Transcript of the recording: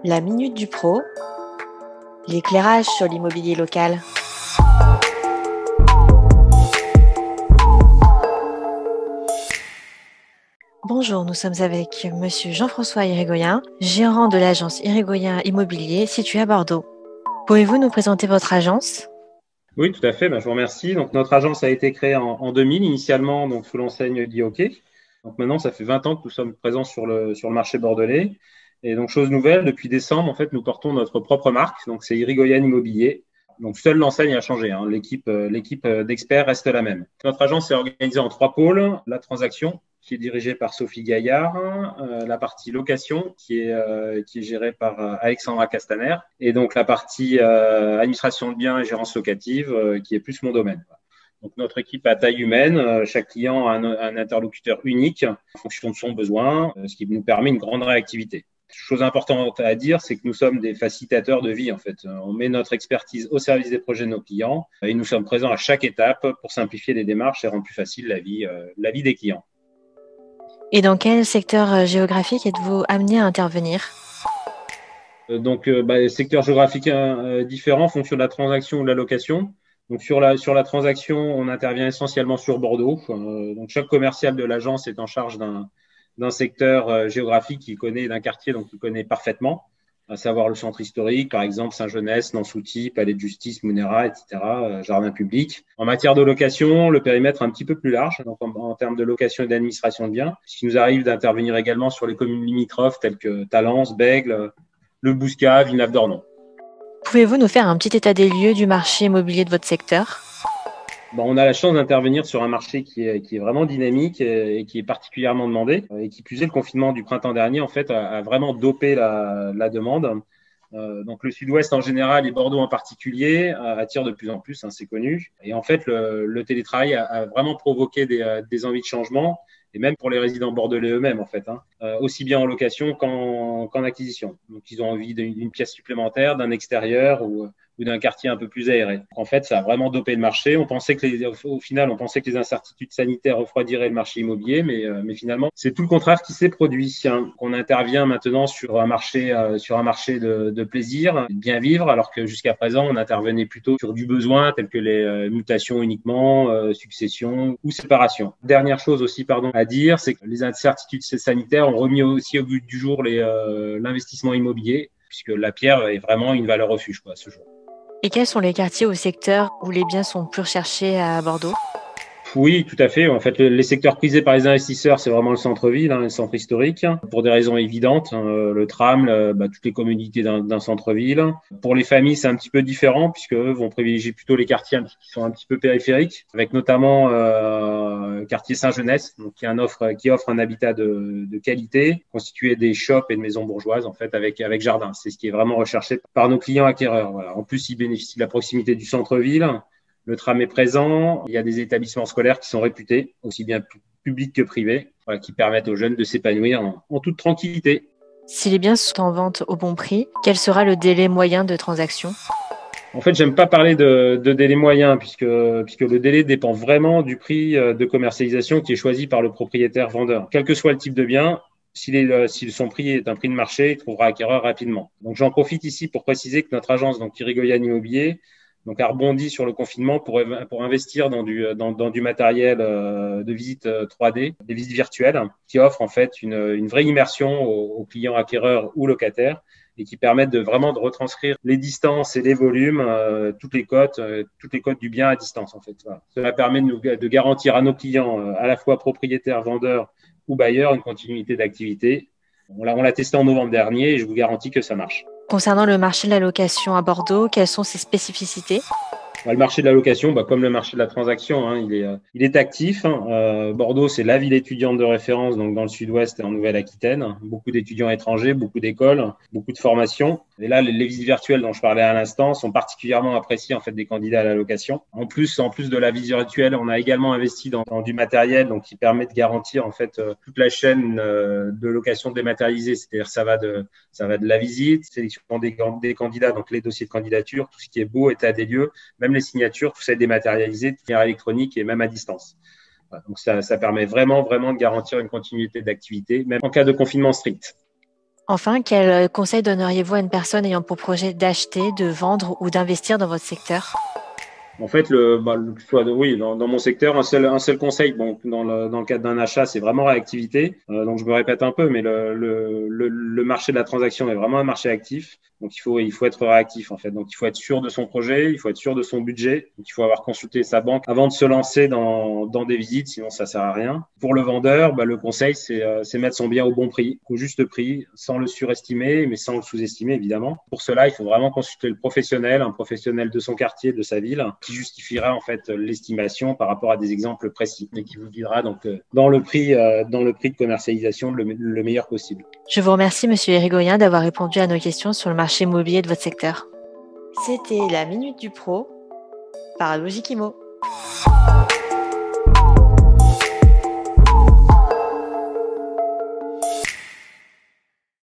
La minute du pro, l'éclairage sur l'immobilier local. Bonjour, nous sommes avec Monsieur Jean-François Irigoyen, gérant de l'agence Irigoyen Immobilier située à Bordeaux. Pouvez-vous nous présenter votre agence ? Oui, tout à fait. Je vous remercie. Donc, notre agence a été créée en 2000 initialement, donc sous l'enseigne d'IOK. Donc maintenant, ça fait 20 ans que nous sommes présents sur le marché bordelais. Et donc, chose nouvelle, depuis décembre, en fait, nous portons notre propre marque. Donc, c'est Irigoyen Immobilier. Donc, seule l'enseigne a changé. L'équipe d'experts reste la même. Notre agence est organisée en 3 pôles. La transaction, qui est dirigée par Sophie Gaillard, la partie location, qui est gérée par Alexandra Castaner, et donc la partie administration de biens et gérance locative, qui est plus mon domaine. Donc, notre équipe à taille humaine, chaque client a un interlocuteur unique en fonction de son besoin, ce qui nous permet une grande réactivité. Chose importante à dire, c'est que nous sommes des facilitateurs de vie, en fait. On met notre expertise au service des projets de nos clients et nous sommes présents à chaque étape pour simplifier les démarches et rendre plus facile la vie des clients. Et dans quel secteur géographique êtes-vous amené à intervenir ? Secteurs géographiques différents en fonction de la transaction ou de la location. Donc, sur la transaction, on intervient essentiellement sur Bordeaux. Donc, chaque commercial de l'agence est en charge d'un secteur géographique qu'il connaît, d'un quartier donc qu'il connaît parfaitement, à savoir le centre historique, par exemple Saint-Genès, Nansouty, Palais de Justice, Mounera, etc., jardin public. En matière de location, le périmètre est un petit peu plus large, donc en termes de location et d'administration de biens, puisqu'il nous arrive d'intervenir également sur les communes limitrophes telles que Talence, Bègles, Le Bouscat, Villeneuve-d'Ornon. Pouvez-vous nous faire un petit état des lieux du marché immobilier de votre secteur ? On a la chance d'intervenir sur un marché qui est vraiment dynamique et qui est particulièrement demandé. Et qui plus est, le confinement du printemps dernier, en fait, a vraiment dopé la demande. Donc, le Sud-Ouest en général et Bordeaux en particulier attirent de plus en plus, c'est connu. Et en fait, le télétravail a vraiment provoqué des envies de changement, et même pour les résidents bordelais eux-mêmes, en fait, aussi bien en location qu'en acquisition. Donc, ils ont envie d'une pièce supplémentaire, d'un extérieur ou d'un quartier un peu plus aéré. En fait, ça a vraiment dopé le marché. Au final, on pensait que les incertitudes sanitaires refroidiraient le marché immobilier, mais finalement, c'est tout le contraire qui s'est produit. On intervient maintenant sur un marché de plaisir, de bien vivre, alors que jusqu'à présent, on intervenait plutôt sur du besoin, tel que les mutations uniquement, succession ou séparation. Dernière chose aussi, à dire, c'est que les incertitudes sanitaires ont remis aussi au but du jour l'investissement immobilier, puisque la pierre est vraiment une valeur refuge, à ce jour. Et quels sont les quartiers ou secteurs où les biens sont plus recherchés à Bordeaux ? Oui, tout à fait. En fait, les secteurs prisés par les investisseurs, c'est vraiment le centre-ville, le centre historique, pour des raisons évidentes. Le tram, toutes les commodités d'un centre-ville. Pour les familles, c'est un petit peu différent, puisque eux vont privilégier plutôt les quartiers qui sont un petit peu périphériques, avec notamment quartier Saint-Genès, donc qui offre un habitat de qualité, constitué des shops et de maisons bourgeoises, en fait, avec jardin. C'est ce qui est vraiment recherché par nos clients acquéreurs. Voilà. En plus, ils bénéficient de la proximité du centre-ville. Le tram est présent. Il y a des établissements scolaires qui sont réputés, aussi bien publics que privés, qui permettent aux jeunes de s'épanouir en toute tranquillité. Si les biens sont en vente au bon prix, quel sera le délai moyen de transaction ? En fait, j'aime pas parler de délai moyen puisque le délai dépend vraiment du prix de commercialisation qui est choisi par le propriétaire vendeur. Quel que soit le type de bien, si son prix est un prix de marché, il trouvera acquéreur rapidement. Donc, j'en profite ici pour préciser que notre agence, donc Irigoyen Immobilier, donc a rebondi sur le confinement pour investir dans du matériel de visite 3D, des visites virtuelles, qui offrent en fait une vraie immersion aux clients acquéreurs ou locataires et qui permettent de retranscrire les distances et les volumes, toutes les cotes du bien à distance en fait. Voilà. Cela permet de garantir à nos clients, à la fois propriétaires, vendeurs ou bailleurs, une continuité d'activité. On l'a testé en novembre dernier et je vous garantis que ça marche. Concernant le marché de la location à Bordeaux, quelles sont ses spécificités ? Le marché de la location, comme le marché de la transaction, il est actif. Bordeaux, c'est la ville étudiante de référence, donc dans le Sud-Ouest et en Nouvelle-Aquitaine. Beaucoup d'étudiants étrangers, beaucoup d'écoles, beaucoup de formations. Et là, les visites virtuelles dont je parlais à l'instant sont particulièrement appréciées en fait des candidats à la location. En plus de la visite virtuelle, on a également investi dans du matériel, donc qui permet de garantir en fait toute la chaîne de location dématérialisée. C'est-à-dire ça va de la visite, sélection des candidats, donc les dossiers de candidature, tout ce qui est beau, état des lieux, même les signatures, tout ça est dématérialisé de manière électronique et même à distance. Voilà, donc ça permet vraiment de garantir une continuité d'activité, même en cas de confinement strict. Enfin, quel conseil donneriez-vous à une personne ayant pour projet d'acheter, de vendre ou d'investir dans votre secteur? En fait, oui, dans mon secteur, un seul conseil, bon, dans le cadre d'un achat, c'est vraiment réactivité. Donc, je me répète un peu, mais le marché de la transaction est vraiment un marché actif. Donc, il faut être réactif, en fait. Donc, il faut être sûr de son projet, il faut être sûr de son budget. Donc, il faut avoir consulté sa banque avant de se lancer dans des visites, sinon ça sert à rien. Pour le vendeur, le conseil, c'est mettre son bien au bon prix, au juste prix, sans le surestimer, mais sans le sous-estimer, évidemment. Pour cela, il faut vraiment consulter le professionnel, un professionnel de son quartier, de sa ville, qui justifiera en fait l'estimation par rapport à des exemples précis et qui vous guidera donc dans le prix de commercialisation le meilleur possible. Je vous remercie, Monsieur Irigoyen, d'avoir répondu à nos questions sur le marché immobilier de votre secteur. C'était la Minute du Pro par Logikimo.